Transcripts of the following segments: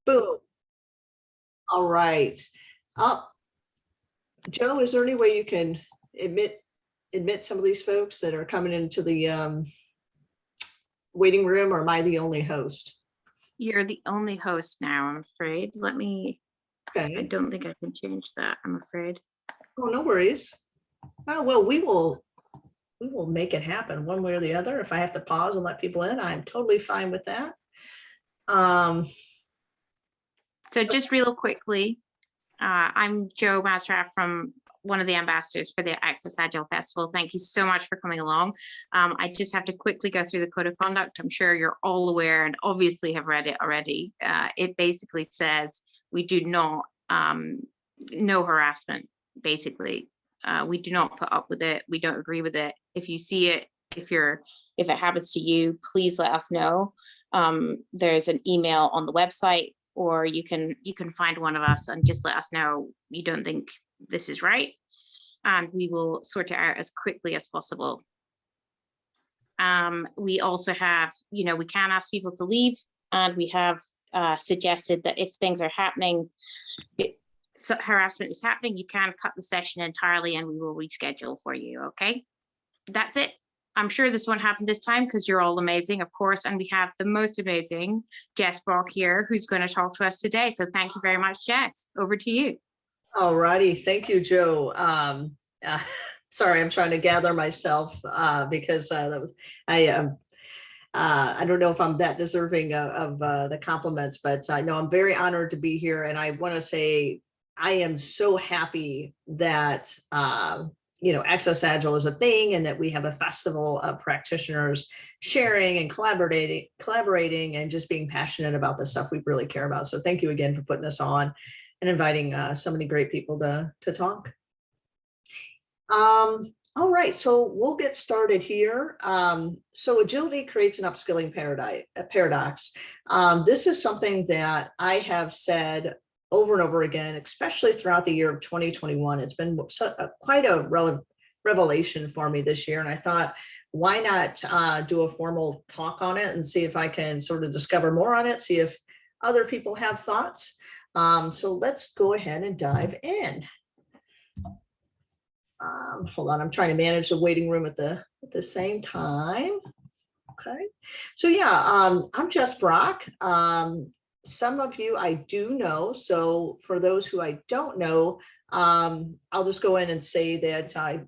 Boom. All right. Joe, is there any way you can admit some of these folks that are coming into the waiting room, or am I the only host? You're the only host now, I'm afraid. Let me, I Okay. don't think I can change that, I'm afraid. Oh, no worries. Oh, well, we will make it happen one way or the other. If I have to pause and let people in, I'm totally fine with that. So just real quickly, I'm Joe Mastraff from one of the ambassadors for the Access Agile Festival. Thank you so much for coming along. I just have to quickly go through the code of conduct. I'm sure you're all aware and obviously have read it already. It basically says we do not, no harassment, basically. We do not put up with it. We don't agree with it. If you see it, if it happens to you, please let us know. There's an email on the website, or you can find one of us and just let us know you don't think this is right, and we will sort it out as quickly as possible. We also have, we can ask people to leave, and we have suggested that if things are happening, harassment is happening, you can cut the session entirely and we will reschedule for you. Okay, that's it. I'm sure this won't happen this time because you're all amazing, of course, and we have the most amazing Jess Brock here who's going to talk to us today. So thank you very much, Jess. Over to you. All righty, thank you, Joe. Sorry, I'm trying to gather myself because that was I don't know if I'm that deserving of the compliments, but I know I'm very honored to be here, and I want to say I am so happy that Access Agile is a thing, and that we have a festival of practitioners sharing and collaborating and just being passionate about the stuff we really care about. So thank you again for putting us on and inviting so many great people to talk. All right, so we'll get started here. So agility creates an upskilling paradox. This is something that I have said over and over again, especially throughout the year of 2021. It's been quite a revelation for me this year. And I thought, why not do a formal talk on it and see if I can sort of discover more on it, see if other people have thoughts. So let's go ahead and dive in. Hold on, I'm trying to manage the waiting room at the same time. Okay, so yeah, I'm Jess Brock. Some of you I do know. So for those who I don't know, I'll just go in and say that I've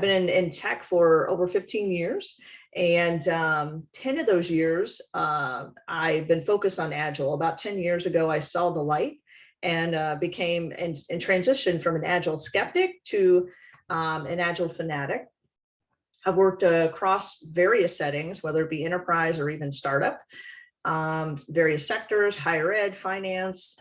been in tech for over 15 years. And 10 of those years, I've been focused on Agile. About 10 years ago, I saw the light and became and transitioned from an Agile skeptic to an Agile fanatic. I've worked across various settings, whether it be enterprise or even startup, various sectors, higher ed, finance,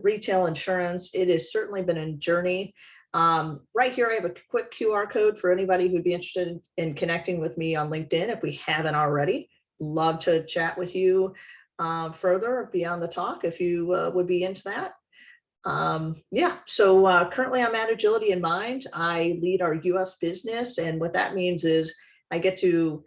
retail, insurance. It has certainly been a journey. Right here, I have a quick QR code for anybody who'd be interested in connecting with me on LinkedIn if we haven't already. Love to chat with you further beyond the talk if you would be into that. Yeah, so currently I'm at Agility in Mind. I lead our US business, and what that means is I get to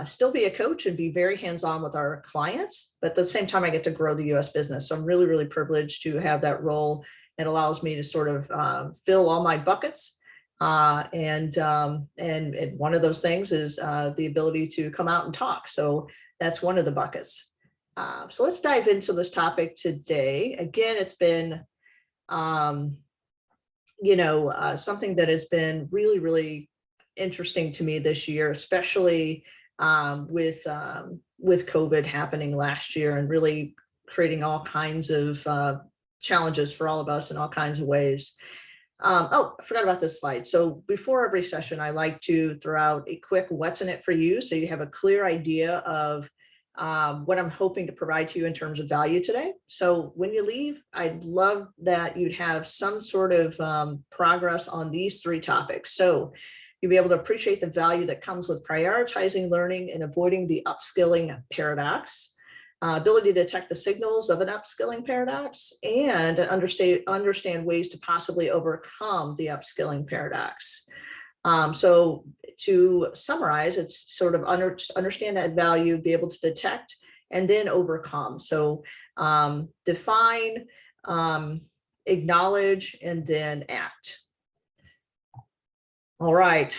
still be a coach and be very hands-on with our clients, but at the same time I get to grow the US business. So I'm really, really privileged to have that role. It allows me to sort of fill all my buckets. And one of those things is the ability to come out and talk. So that's one of the buckets. So let's dive into this topic today. Again, it's been something that has been really, really interesting to me this year, especially with COVID happening last year and really creating all kinds of challenges for all of us in all kinds of ways. Oh, I forgot about this slide. So before every session, I like to throw out a quick what's in it for you, so you have a clear idea of what I'm hoping to provide to you in terms of value today. So when you leave, I'd love that you'd have some sort of progress on these three topics. So you'll be able to appreciate the value that comes with prioritizing learning and avoiding the upskilling paradox, ability to detect the signals of an upskilling paradox, and understand ways to possibly overcome the upskilling paradox. So to summarize, it's sort of understand that value, be able to detect and then overcome. So define, acknowledge, and then act. All right.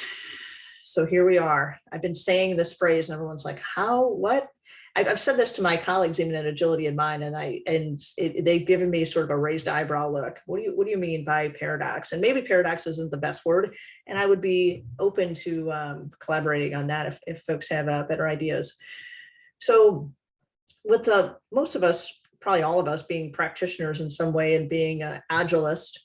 So here we are. I've been saying this phrase and everyone's like, how, what? I've said this to my colleagues, even in Agility in Mind, and they've given me sort of a raised eyebrow look. What do you mean by paradox? And maybe paradox isn't the best word, and I would be open to collaborating on that if folks have better ideas. So with most of us, probably all of us, being practitioners in some way and being an agilist,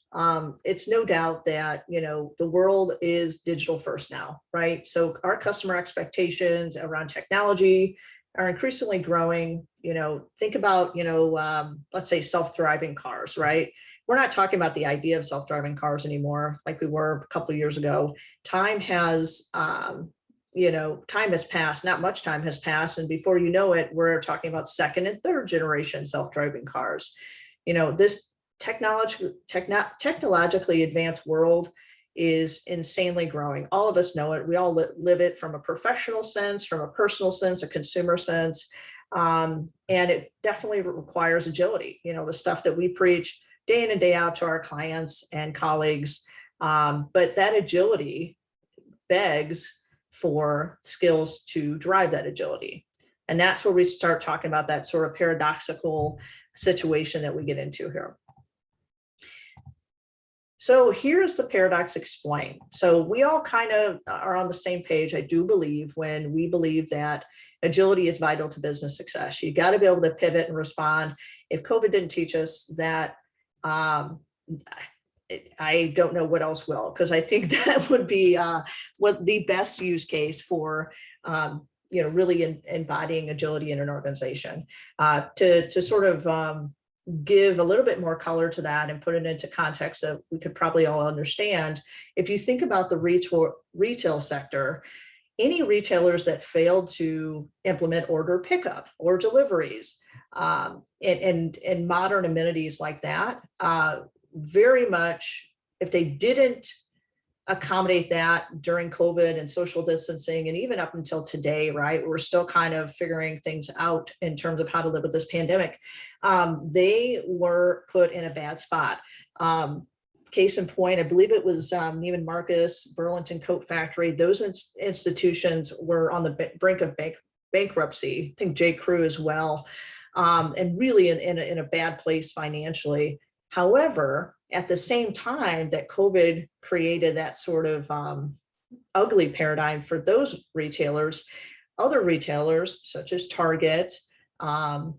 it's no doubt that, you know, the world is digital first now, right? So our customer expectations around technology are increasingly growing. You know, think about, you know, let's say self-driving cars, right? We're not talking about the idea of self-driving cars anymore, like we were a couple of years ago. Time has, you know, time has passed, not much time has passed. And before you know it, we're talking about second and third generation self-driving cars. You know, this technologically advanced world is insanely growing. All of us know it. We all live it from a professional sense, from a personal sense, a consumer sense. And it definitely requires agility. You know, the stuff that we preach day in and day out to our clients and colleagues. But that agility begs for skills to drive that agility. And that's where we start talking about that sort of paradoxical situation that we get into here. So here's the paradox explained. So we all kind of are on the same page, I do believe, when we believe that agility is vital to business success. You got to be able to pivot and respond. If COVID didn't teach us that, I don't know what else will, because I think that would be what the best use case for you know, really embodying agility in an organization. To sort of give a little bit more color to that and put it into context that we could probably all understand. If you think about the retail sector, any retailers that failed to implement order pickup or deliveries and modern amenities like that, very much, if they didn't accommodate that during COVID and social distancing, and even up until today, right, we're still kind of figuring things out in terms of how to live with this pandemic. They were put in a bad spot. Case in point, I believe it was Neiman Marcus, Burlington Coat Factory. Those institutions were on the brink of bankruptcy. I think J. Crew as well, and really in a bad place financially. However, at the same time that COVID created that sort of ugly paradigm for those retailers, other retailers such as Target, Home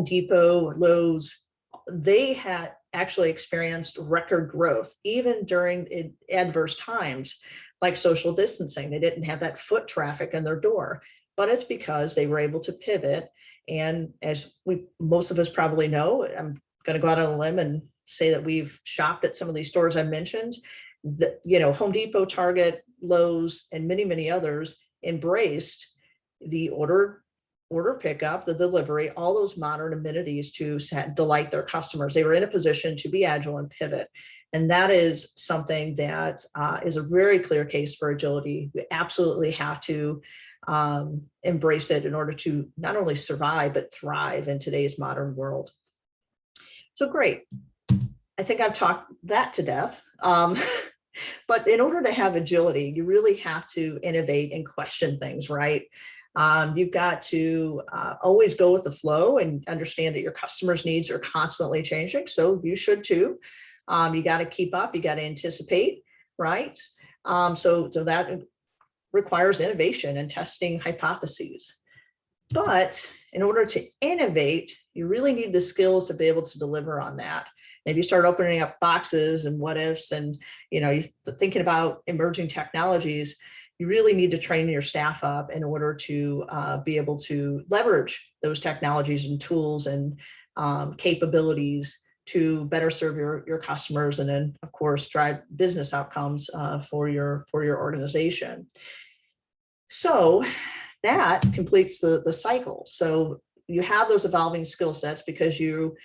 Depot, Lowe's, they had actually experienced record growth even during adverse times like social distancing. They didn't have that foot traffic in their door, but it's because they were able to pivot. And as most of us probably know, I'm going to go out on a limb and say that we've shopped at some of these stores I mentioned. That, you know, Home Depot, Target, Lowe's, and many, many others embraced the order pickup, the delivery, all those modern amenities to delight their customers. They were in a position to be agile and pivot. And that is something that is a very clear case for agility. We absolutely have to embrace it in order to not only survive, but thrive in today's modern world. So great. I think I've talked that to death. But in order to have agility, you really have to innovate and question things, right? You've got to always go with the flow and understand that your customers' needs are constantly changing. So you should too. You got to keep up, you got to anticipate, right? So that requires innovation and testing hypotheses. But in order to innovate, you really need the skills to be able to deliver on that. And if you start opening up boxes and what ifs and, you know, you're thinking about emerging technologies, you really need to train your staff up in order to be able to leverage those technologies and tools and capabilities to better serve your customers, and then of course drive business outcomes for your organization. So that completes the cycle. So you have those evolving skill sets because you're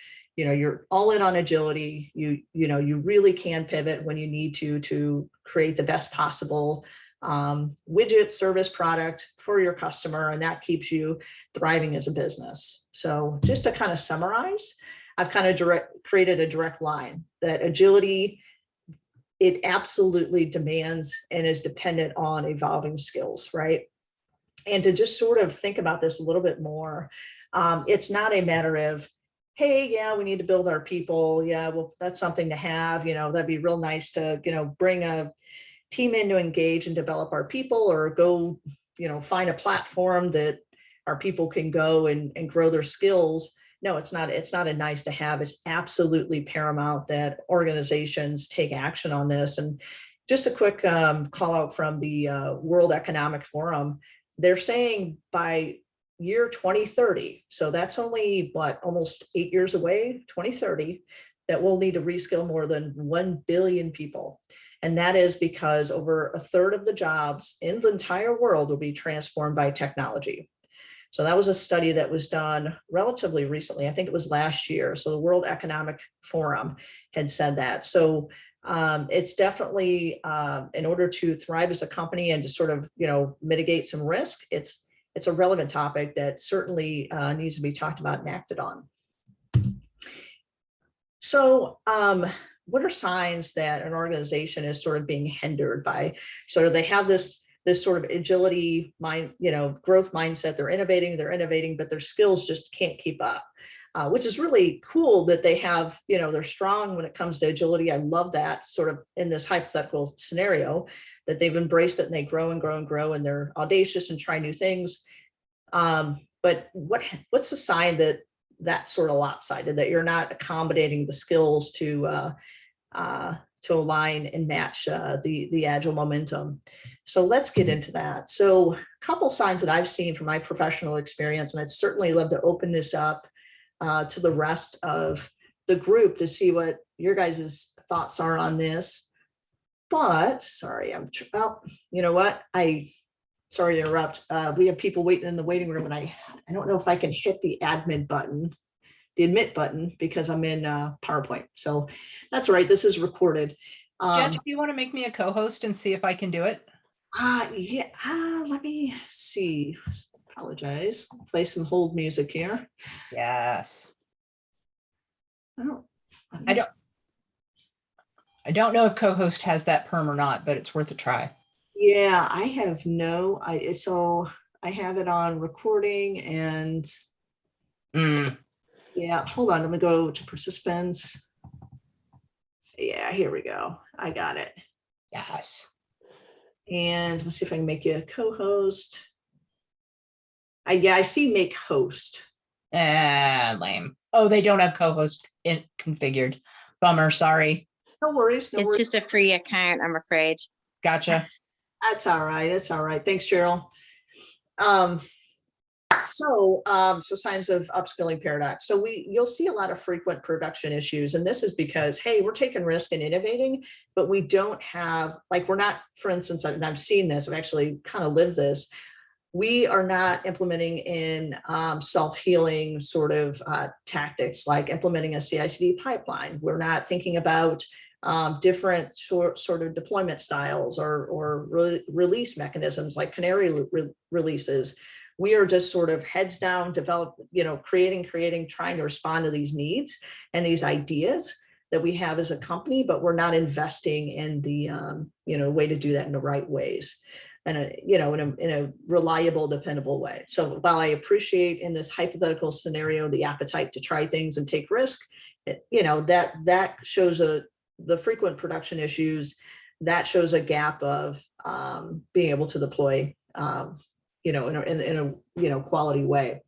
all in on agility. You really can pivot when you need to create the best possible widget, service, product for your customer, and that keeps you thriving as a business. So just to kind of summarize, I've kind of created a direct line that agility, it absolutely demands and is dependent on evolving skills, right? And to just sort of think about this a little bit more, it's not a matter of, hey, yeah, we need to build our people. Yeah, well, that's something to have, that'd be real nice to, bring a team in to engage and develop our people, or go, find a platform that our people can go and grow their skills. No, it's not a nice to have. It's absolutely paramount that organizations take action on this. And just a quick call out from the World Economic Forum. They're saying by year 2030, so that's only almost 8 years away, 2030, that we'll need to reskill more than 1 billion people. And that is because over a third of the jobs in the entire world will be transformed by technology. So that was a study that was done relatively recently. I think it was last year. So the World Economic Forum had said that. So it's definitely, in order to thrive as a company and to sort of, mitigate some risk, it's a relevant topic that certainly needs to be talked about and acted on. So what are signs that an organization is sort of being hindered by, sort of they have this sort of agility mind, growth mindset, they're innovating, but their skills just can't keep up, which is really cool that they have, they're strong when it comes to agility. I love that sort of in this hypothetical scenario that they've embraced it and they grow and grow and grow and they're audacious and try new things. But what's the sign that that's sort of lopsided, that you're not accommodating the skills to align and match the agile momentum? So let's get into that. So a couple signs that I've seen from my professional experience, and I'd certainly love to open this up to the rest of the group to see what your guys' thoughts are on this. But sorry, you know what? Sorry to interrupt. We have people waiting in the waiting room, and I don't know if I can hit the admit button, because I'm in PowerPoint. So that's all right. This is recorded. Jeff, do you want to make me a co-host and see if I can do it? Yeah. Let me see. Apologize. Play some hold music here. Yes. I don't know if co-host has that perm or not, but it's worth a try. Yeah, I have so I have it on recording and yeah, hold on, let me go to participants. Yeah, here we go. I got it. Yes. And let's see if I can make you a co-host. I see make host. Lame. Oh, they don't have co-host configured. Bummer, sorry. No worries. It's just a free account, I'm afraid. Gotcha. That's all right. It's all right. Thanks, Cheryl. So signs of upskilling paradox. So you'll see a lot of frequent production issues, and this is because, hey, we're taking risk and innovating, but we don't have, we're not, for instance, and I've seen this, I've actually kind of lived this. We are not implementing in self-healing sort of tactics, like implementing a CI/CD pipeline. We're not thinking about different sort of deployment styles or release mechanisms like canary releases. We are just sort of heads down, creating, trying to respond to these needs and these ideas that we have as a company, but we're not investing in the way to do that in the right ways, and in a reliable, dependable way. So while I appreciate in this hypothetical scenario the appetite to try things and take risk, that shows the frequent production issues, that shows a gap of being able to deploy in a quality way.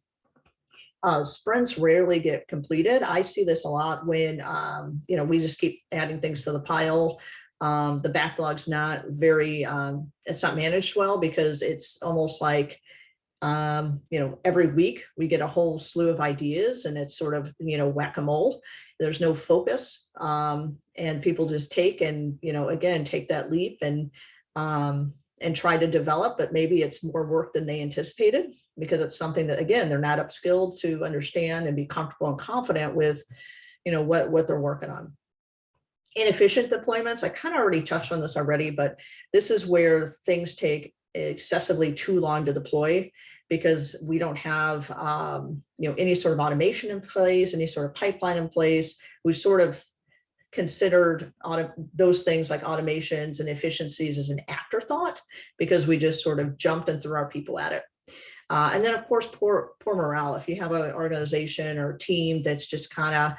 Sprints rarely get completed. I see this a lot when we just keep adding things to the pile. The backlog's not very it's not managed well, because it's almost like every week we get a whole slew of ideas, and it's sort of whack-a-mole. There's no focus, and people just take that leap and try to develop, but maybe it's more work than they anticipated, because it's something that, again, they're not upskilled to understand and be comfortable and confident with what they're working on. Inefficient deployments, I kind of already touched on this already, but this is where things take excessively too long to deploy because we don't have any sort of automation in place, any sort of pipeline in place. We sort of considered those things like automations and efficiencies as an afterthought because we just sort of jumped and threw our people at it. And then, of course, poor morale. If you have an organization or team that's just kind of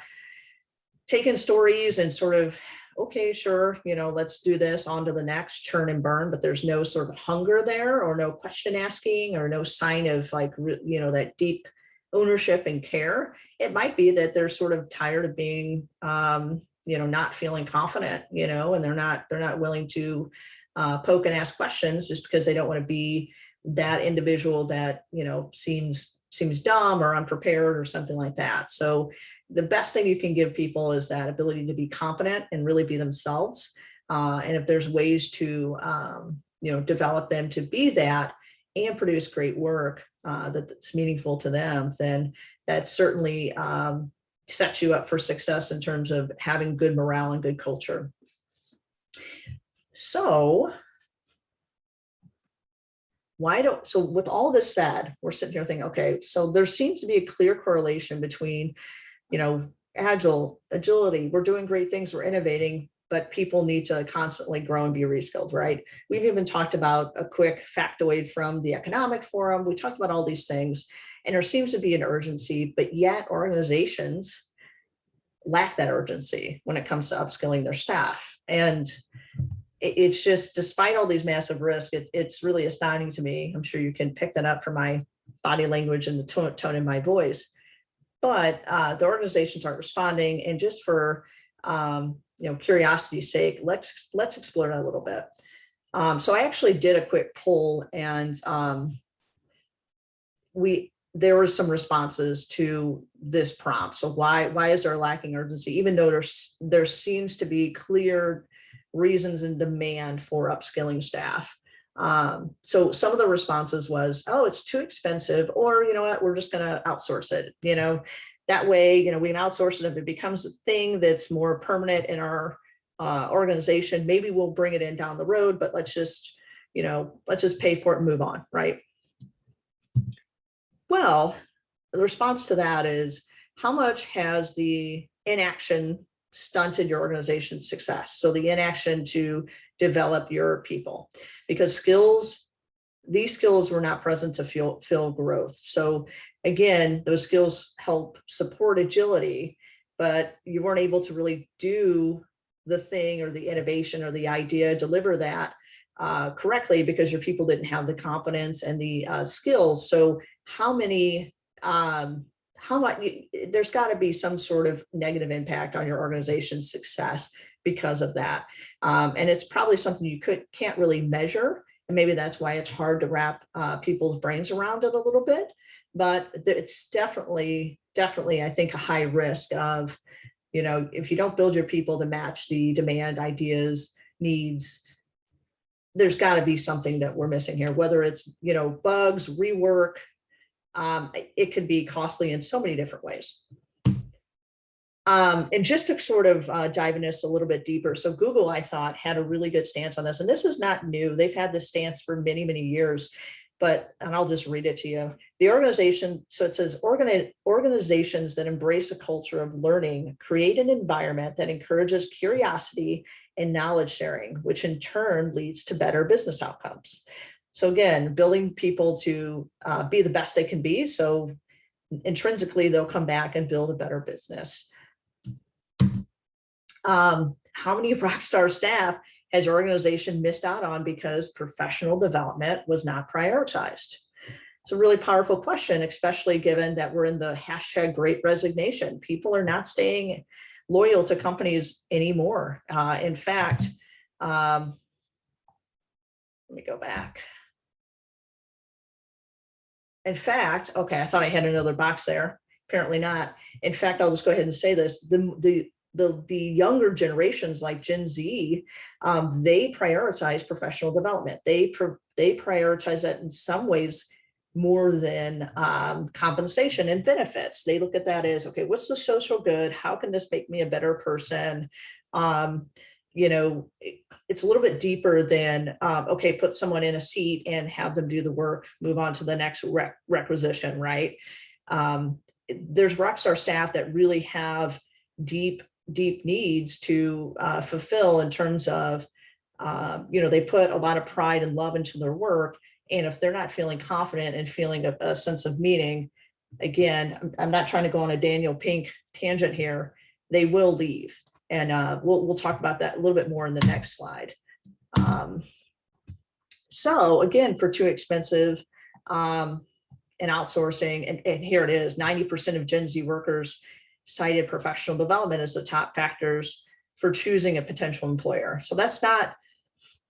taking stories and sort of, okay, sure, let's do this, on to the next, churn and burn, but there's no sort of hunger there or no question asking or no sign of like, that deep ownership and care. It might be that they're sort of tired of being, not feeling confident, and they're not willing to poke and ask questions just because they don't want to be that individual that, seems dumb or unprepared or something like that. So the best thing you can give people is that ability to be confident and really be themselves. And if there's ways to, develop them to be that and produce great work that's meaningful to them, then that certainly sets you up for success in terms of having good morale and good culture. So with all this said, we're sitting here thinking, okay, so there seems to be a clear correlation between, agility, we're doing great things, we're innovating, but people need to constantly grow and be reskilled, right? We've even talked about a quick factoid from the Economic Forum. We talked about all these things, and there seems to be an urgency, but yet organizations lack that urgency when it comes to upskilling their staff. And it's just, despite all these massive risks, it's really astounding to me. I'm sure you can pick that up from my body language and the tone in my voice. But the organizations aren't responding. And just for curiosity's sake, let's explore that a little bit. So I actually did a quick poll, and there were some responses to this prompt. So why is there lacking urgency, even though there seems to be clear reasons and demand for upskilling staff? So some of the responses was, oh, it's too expensive, or you know what, we're just going to outsource it. That way, we can outsource it. If it becomes a thing that's more permanent in our organization, maybe we'll bring it in down the road, but let's just pay for it and move on, right? Well, the response to that is, how much has the inaction stunted your organization's success? So the inaction to develop your people, because these skills were not present to fill growth. So again, those skills help support agility, but you weren't able to really do the thing or the innovation or the idea, deliver that correctly because your people didn't have the confidence and the skills. So how much, there's got to be some sort of negative impact on your organization's success because of that. And it's probably something you can't really measure. And maybe that's why it's hard to wrap people's brains around it a little bit. But it's definitely, I think, a high risk of, if you don't build your people to match the demand, ideas, needs, there's got to be something that we're missing here, whether it's, bugs, rework. It could be costly in so many different ways. And just to sort of dive into this a little bit deeper. So Google, I thought, had a really good stance on this, and this is not new. They've had this stance for many, many years, and I'll just read it to you. The organization, so it says, organizations that embrace a culture of learning create an environment that encourages curiosity and knowledge sharing, which in turn leads to better business outcomes. So again, building people to be the best they can be. So intrinsically, they'll come back and build a better business. How many rockstar staff has your organization missed out on because professional development was not prioritized? It's a really powerful question, especially given that we're in the hashtag Great Resignation. People are not staying loyal to companies anymore. In fact, let me go back. In fact, okay, I thought I had another box there. Apparently not. In fact, I'll just go ahead and say this. The younger generations like Gen Z, they prioritize professional development. They prioritize that in some ways more than compensation and benefits. They look at that as, okay, what's the social good? How can this make me a better person? You know, it's a little bit deeper than, okay, put someone in a seat and have them do the work, move on to the next requisition, right? There's rockstar staff that really have deep needs to fulfill in terms of, you know, they put a lot of pride and love into their work. And if they're not feeling confident and feeling a sense of meaning, again, I'm not trying to go on a Daniel Pink tangent here, they will leave. And we'll talk about that a little bit more in the next slide. So again, for too expensive and outsourcing, and here it is, 90% of Gen Z workers cited professional development as the top factors for choosing a potential employer. So that's not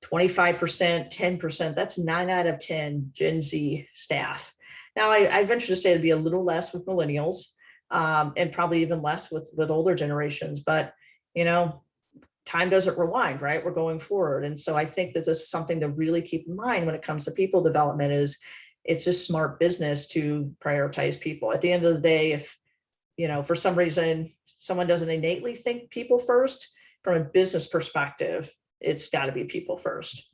25%, 10%, that's 9 out of 10 Gen Z staff. Now, I venture to say it'd be a little less with millennials, and probably even less with older generations, but you know, time doesn't rewind, right? We're going forward. And so I think that this is something to really keep in mind when it comes to people development. Is it's a smart business to prioritize people. At the end of the day, if, you know, for some reason, someone doesn't innately think people first, from a business perspective, it's got to be people first.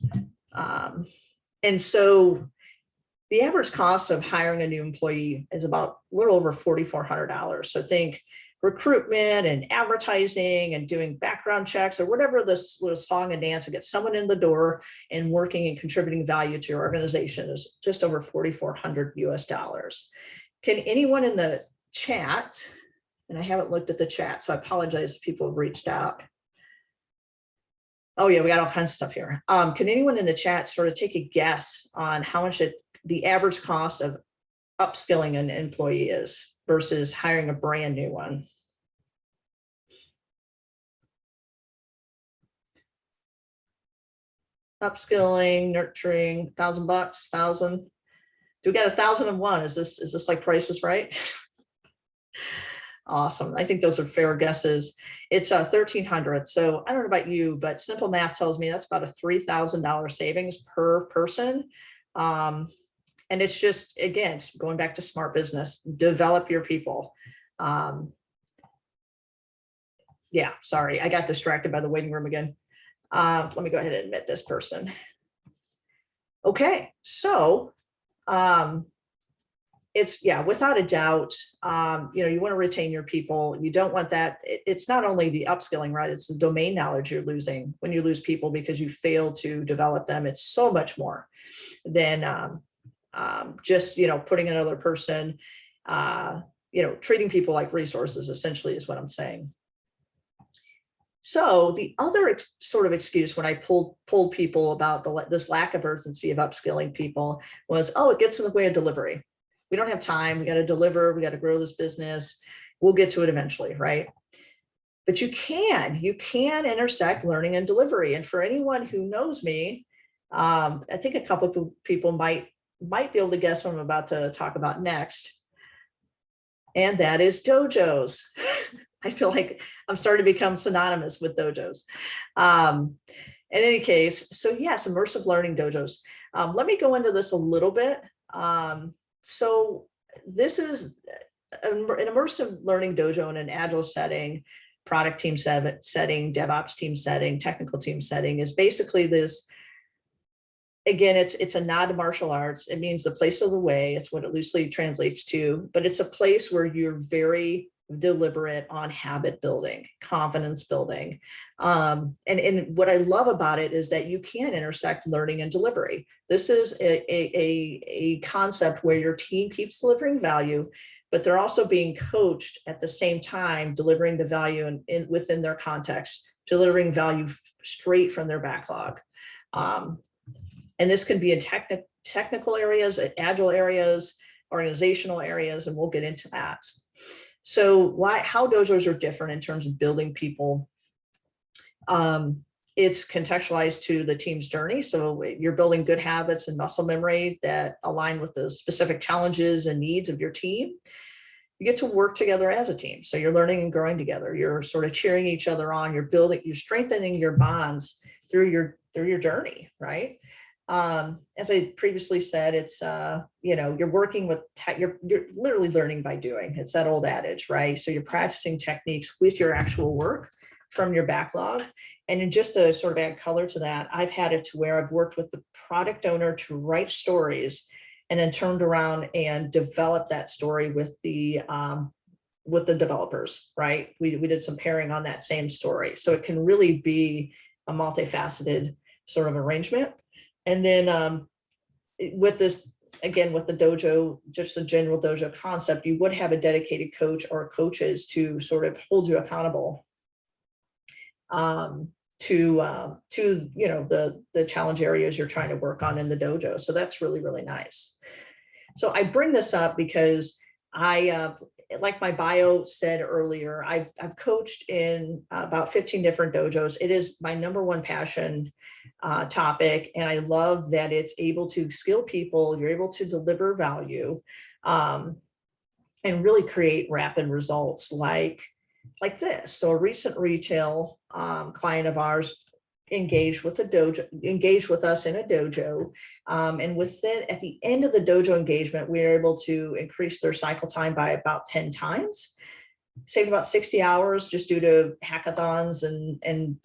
And so the average cost of hiring a new employee is about a little over $4,400. So think recruitment and advertising and doing background checks or whatever this little song and dance to get someone in the door and working and contributing value to your organization is just over $4,400 US. Can anyone in the chat, and I haven't looked at the chat, so I apologize if people have reached out. Oh yeah, we got all kinds of stuff here. Can anyone in the chat sort of take a guess on how much the average cost of upskilling an employee is versus hiring a brand new one? Upskilling, nurturing, $1,000, 1,000. Do we got 1,001? Is this like Price is Right? Awesome. I think those are fair guesses. It's 1,300. So I don't know about you, but simple math tells me that's about a $3,000 savings per person. And it's just, again, it's going back to smart business, develop your people. Yeah, sorry, I got distracted by the waiting room again. Let me go ahead and admit this person. Okay, so it's, yeah, without a doubt, you know, you want to retain your people. You don't want that. It's not only the upskilling, right? It's the domain knowledge you're losing when you lose people because you fail to develop them. It's so much more than just, you know, putting another person, you know, treating people like resources essentially is what I'm saying. So the other sort of excuse when I pulled people about this lack of urgency of upskilling people was, oh, it gets in the way of delivery. We don't have time. We got to deliver. We got to grow this business. We'll get to it eventually, right? But you can intersect learning and delivery. And for anyone who knows me, I think a couple of people might be able to guess what I'm about to talk about next. And that is Dojos. I feel like I'm starting to become synonymous with Dojos. In any case, so yes, immersive learning Dojos. Let me go into this a little bit. So this is an immersive learning dojo in an agile setting, product team setting, DevOps team setting, technical team setting is basically this. Again, it's a nod to martial arts. It means the place of the way. It's what it loosely translates to, but it's a place where you're very deliberate on habit building, confidence building. And what I love about it is that you can intersect learning and delivery. This is a concept where your team keeps delivering value, but they're also being coached at the same time, delivering the value within their context, delivering value straight from their backlog. And this can be in technical areas, agile areas, organizational areas, and we'll get into that. So how dojos are different in terms of building people. It's contextualized to the team's journey. So you're building good habits and muscle memory that align with the specific challenges and needs of your team. You get to work together as a team. So you're learning and growing together. You're sort of cheering each other on. You're strengthening your bonds through your journey, right? As I previously said, it's, you know, you're working with you're literally learning by doing. It's that old adage, right? So you're practicing techniques with your actual work from your backlog. And then just to sort of add color to that, I've had it to where I've worked with the product owner to write stories and then turned around and developed that story with the developers, right? We did some pairing on that same story. So it can really be a multifaceted sort of arrangement. And then with this, again, with the dojo, just the general dojo concept, you would have a dedicated coach or coaches to sort of hold you accountable to the challenge areas you're trying to work on in the dojo. So that's really, really nice. So I bring this up because like my bio said earlier, I've coached in about 15 different dojos. It is my number one passion topic. And I love that it's able to skill people, you're able to deliver value, and really create rapid results like this. So a recent retail client of ours engaged with us in a dojo. And at the end of the dojo engagement, we were able to increase their cycle time by about 10 times, saved about 60 hours just due to hackathons and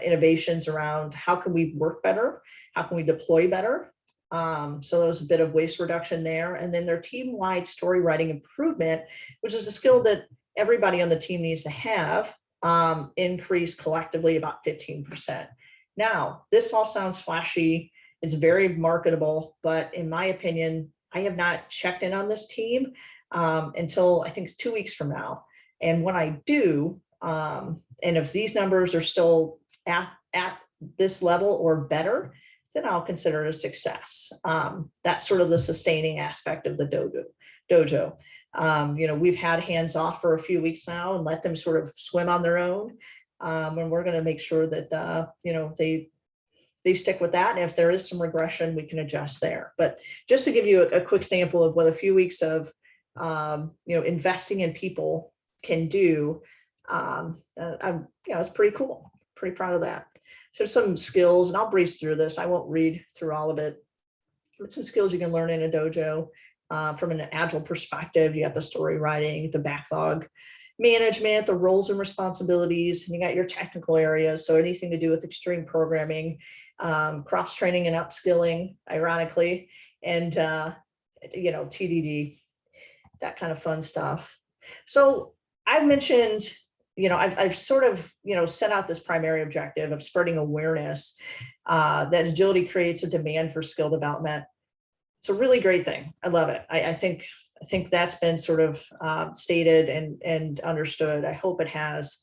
innovations around how can we work better? How can we deploy better? So there was a bit of waste reduction there. And then their team-wide story writing improvement, which is a skill that everybody on the team needs to have, increased collectively about 15%. Now, this all sounds flashy. It's very marketable, but in my opinion, I have not checked in on this team until I think it's 2 weeks from now. And when I do, and if these numbers are still at this level or better, then I'll consider it a success. That's sort of the sustaining aspect of the dojo. We've had hands off for a few weeks now and let them sort of swim on their own. And we're going to make sure that, they stick with that. And if there is some regression, we can adjust there. But just to give you a quick sample of what a few weeks of, investing in people can do, it's pretty cool. Pretty proud of that. So some skills, and I'll breeze through this. I won't read through all of it. But some skills you can learn in a dojo. From an Agile perspective, you got the story writing, the backlog management, the roles and responsibilities, and you got your technical areas. So anything to do with extreme programming, cross training and upskilling, ironically, and TDD, that kind of fun stuff. So I've mentioned, I've sort of, set out this primary objective of spreading awareness that agility creates a demand for skill development. It's a really great thing. I love it. I think that's been sort of stated and understood. I hope it has.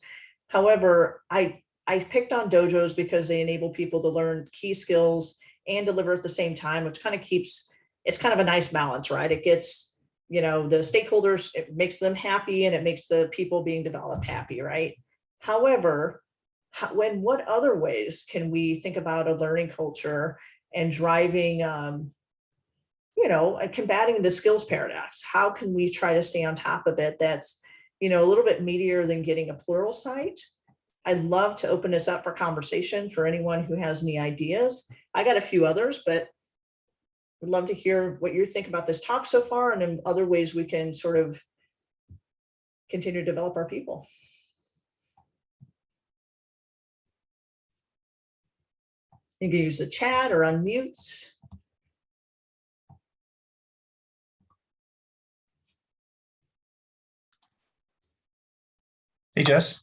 However, I've picked on dojos because they enable people to learn key skills and deliver at the same time, which kind of it's kind of a nice balance, right? It gets, the stakeholders, it makes them happy and it makes the people being developed happy, right? However, what other ways can we think about a learning culture and driving, combating the skills paradox? How can we try to stay on top of it? That's, a little bit meatier than getting a plural site. I'd love to open this up for conversation for anyone who has any ideas. I got a few others, but would love to hear what you think about this talk so far and in other ways we can sort of continue to develop our people. You can use the chat or unmute. Hey, Jess.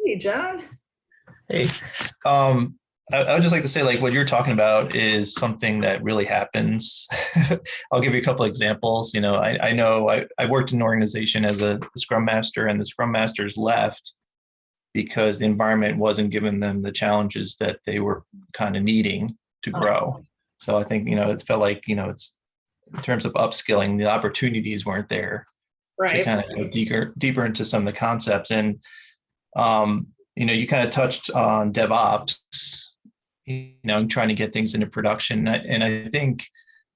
Hey, John. Hey, I would just like to say, like, what you're talking about is something that really happens. I'll give you a couple of examples. I know I worked in an organization as a scrum master, and the scrum masters left because the environment wasn't giving them the challenges that they were kind of needing to grow. So I think, it felt like, it's in terms of upskilling, the opportunities weren't there. Right. To kind of go deeper into some of the concepts. And, you kind of touched on DevOps, trying to get things into production. And I think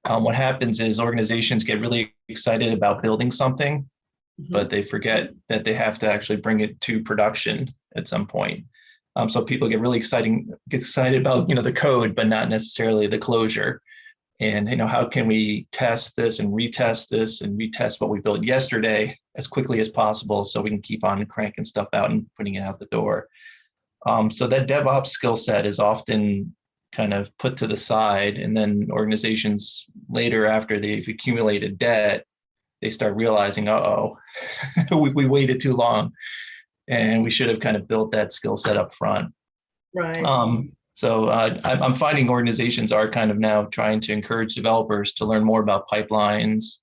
what happens is organizations get really excited about building something, but they forget that they have to actually bring it to production at some point. So people get really excited about, the code, but not necessarily the closure. And, how can we test this and retest what we built yesterday as quickly as possible so we can keep on cranking stuff out and putting it out the door. So that DevOps skill set is often kind of put to the side, and then organizations later, after they've accumulated debt, they start realizing, uh-oh, we waited too long, and we should have kind of built that skill set up front. Right. So I'm finding organizations are kind of now trying to encourage developers to learn more about pipelines,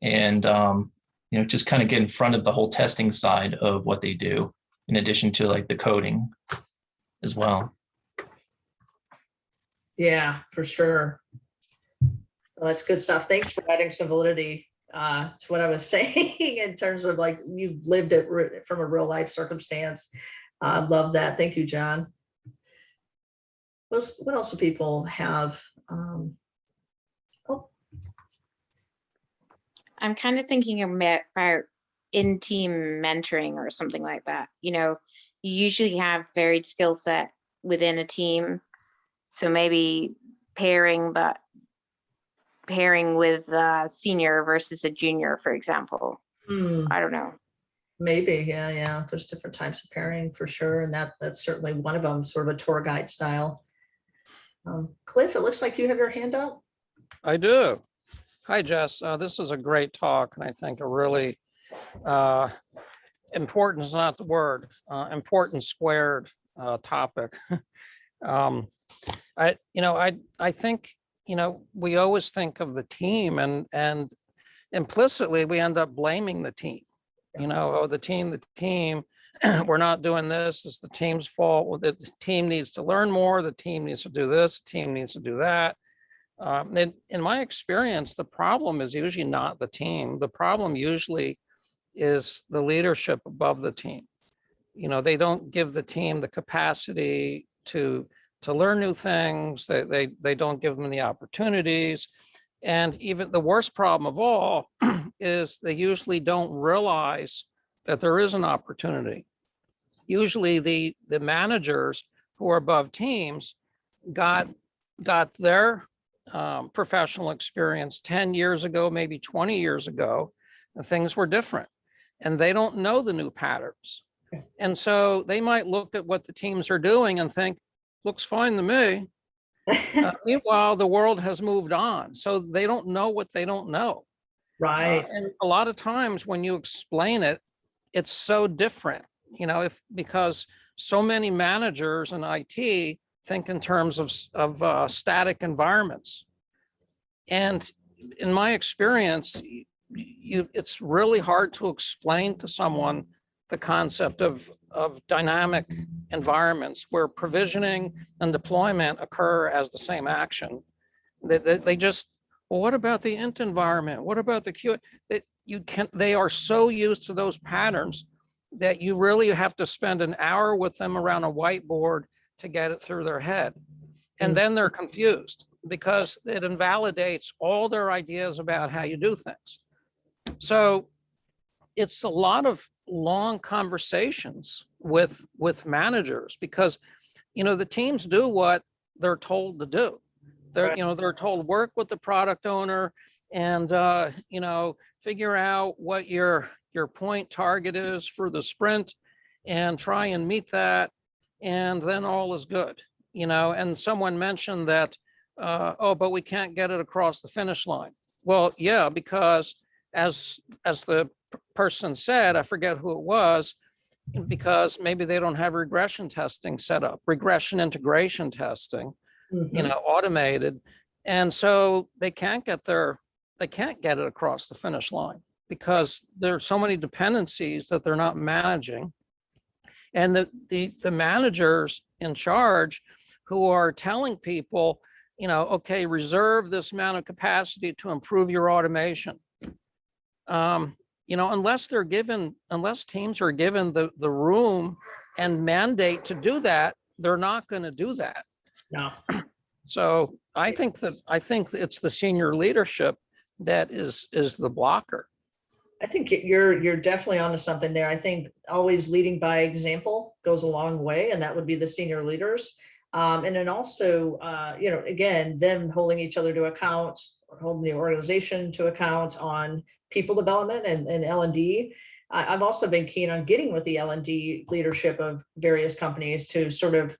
and just kind of get in front of the whole testing side of what they do, in addition to like the coding as well. Yeah, for sure. Well, that's good stuff. Thanks for adding some validity to what I was saying in terms of like you've lived it from a real life circumstance. I love that. Thank you, John. What else do people have? I'm kind of thinking about in-team mentoring or something like that. You usually have varied skill set within a team. So maybe pairing with a senior versus a junior, for example. I don't know. Maybe, yeah. There's different types of pairing for sure. And that's certainly one of them, sort of a tour guide style. Cliff, it looks like you have your hand up. I do. Hi, Jess. This is a great talk, and I think a really important is not the word, important squared topic. I think, we always think of the team, and implicitly we end up blaming the team. The team, we're not doing this, it's the team's fault. Well, the team needs to learn more, the team needs to do this, the team needs to do that. In my experience, the problem is usually not the team. The problem usually is the leadership above the team. They don't give the team the capacity to learn new things. They don't give them the opportunities. And even the worst problem of all is they usually don't realize that there is an opportunity. Usually the managers who are above teams got their professional experience 10 years ago, maybe 20 years ago, and things were different. And they don't know the new patterns. And so they might look at what the teams are doing and think, looks fine to me. Meanwhile, the world has moved on. So they don't know what they don't know. Right. And a lot of times when you explain it, it's so different, because so many managers in IT think in terms of static environments. And in my experience, it's really hard to explain to someone the concept of dynamic environments where provisioning and deployment occur as the same action. They just, well, what about the int environment? What about the Q? They are so used to those patterns that you really have to spend an hour with them around a whiteboard to get it through their head. And then they're confused because it invalidates all their ideas about how you do things. So it's a lot of long conversations with managers because, the teams do what they're told to do. They're told work with the product owner and, figure out what your point target is for the sprint and try and meet that. And then all is good, and someone mentioned that, but we can't get it across the finish line. Well, yeah, because as the person said, I forget who it was, because maybe they don't have regression testing set up, regression integration testing, automated. And so they can't get it across the finish line because there are so many dependencies that they're not managing. And the managers in charge who are telling people, okay, reserve this amount of capacity to improve your automation. Unless teams are given the room and mandate to do that, they're not going to do that. No. So I think it's the senior leadership that is the blocker. I think you're definitely onto something there. I think always leading by example goes a long way, and that would be the senior leaders. And then also, again, them holding each other to account, or holding the organization to account on people development and L&D. I've also been keen on getting with the L&D leadership of various companies to sort of,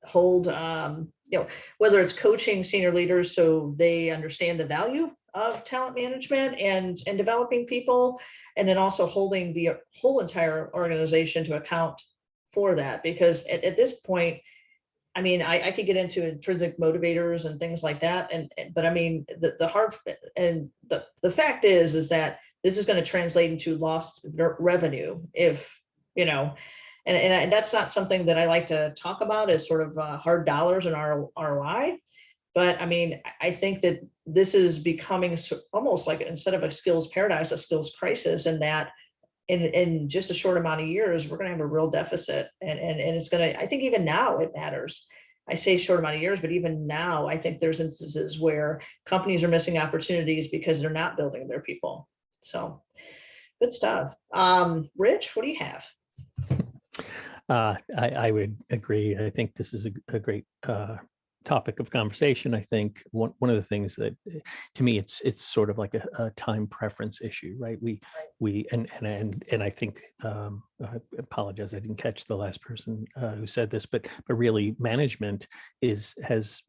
hold, whether it's coaching senior leaders so they understand the value of talent management and developing people, and then also holding the whole entire organization to account for that. Because at this point, I mean, I could get into intrinsic motivators and things like that. But I mean, the hard, and the fact is that this is going to translate into lost revenue if, and that's not something that I like to talk about as sort of hard dollars and ROI. But I mean, I think that this is becoming almost like, instead of a skills paradise, a skills crisis, and that in just a short amount of years, we're going to have a real deficit. And it's going to, I think even now it matters. I say short amount of years, but even now, I think there's instances where companies are missing opportunities because they're not building their people. So good stuff. Rich, what do you have? I would agree. I think this is a great topic of conversation. I think one of the things that, to me, it's sort of like a time preference issue, right? We I think I apologize, I didn't catch the last person who said this, but really management has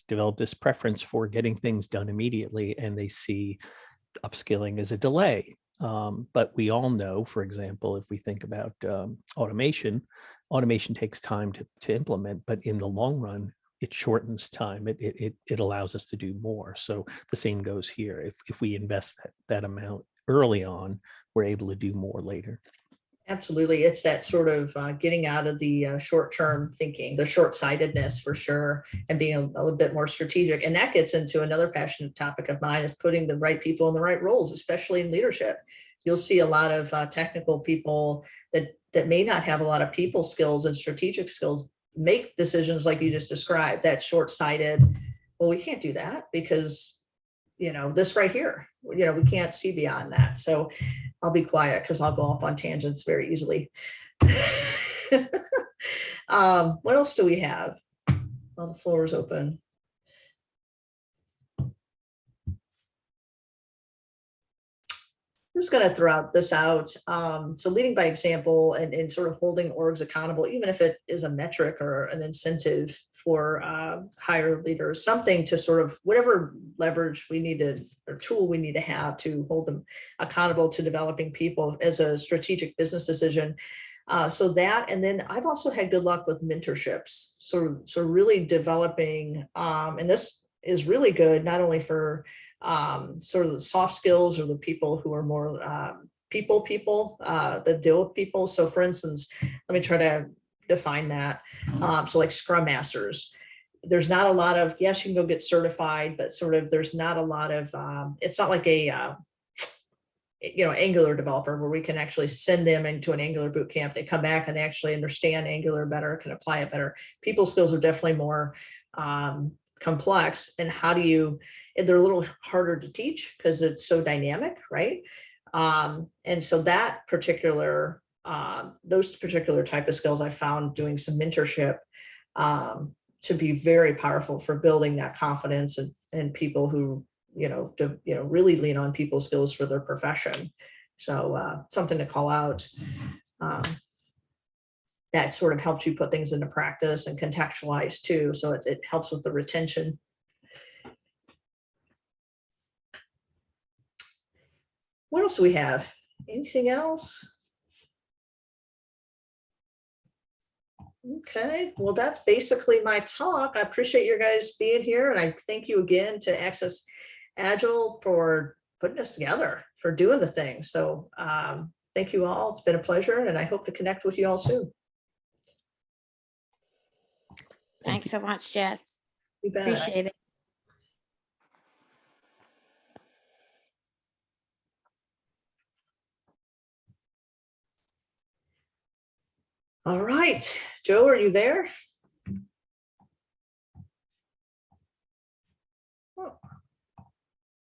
developed this preference for getting things done immediately, and they see upskilling as a delay. But we all know, for example, if we think about automation takes time to implement, but in the long run, it shortens time. It allows us to do more. So the same goes here. If we invest that amount early on, we're able to do more later. Absolutely. It's that sort of getting out of the short-term thinking, the short-sightedness for sure, and being a little bit more strategic. And that gets into another passionate topic of mine, is putting the right people in the right roles, especially in leadership. You'll see a lot of technical people that may not have a lot of people skills and strategic skills make decisions like you just described, that short-sighted, well, we can't do that because, this right here, we can't see beyond that. So I'll be quiet because I'll go off on tangents very easily. What else do we have? Well, the floor is open. I'm just going to throw this out. So leading by example and sort of holding orgs accountable, even if it is a metric or an incentive for higher leaders, something to sort of whatever leverage we need to, or tool we need to have to hold them accountable to developing people as a strategic business decision. So that, and then I've also had good luck with mentorships. So really developing, and this is really good, not only for sort of the soft skills or the people who are more people that deal with people. So for instance, let me try to define that. So like Scrum Masters, there's not a lot of, yes, you can go get certified, but sort of there's not a lot of, it's not like a, Angular developer where we can actually send them into an Angular boot camp. They come back and they actually understand Angular better, can apply it better. People skills are definitely more complex. And how do you, they're a little harder to teach because it's so dynamic, right? And so that particular, those particular type of skills I found doing some mentorship to be very powerful for building that confidence in people who, really lean on people skills for their profession. So something to call out. That sort of helps you put things into practice and contextualize too. So it helps with the retention. What else do we have? Anything else? Okay, well, that's basically my talk. I appreciate you guys being here. And I thank you again to Access Agile for putting us together, for doing the thing. So thank you all. It's been a pleasure. And I hope to connect with you all soon. Thanks so much, Jess. You bet. Appreciate it. All right, Joe, are you there?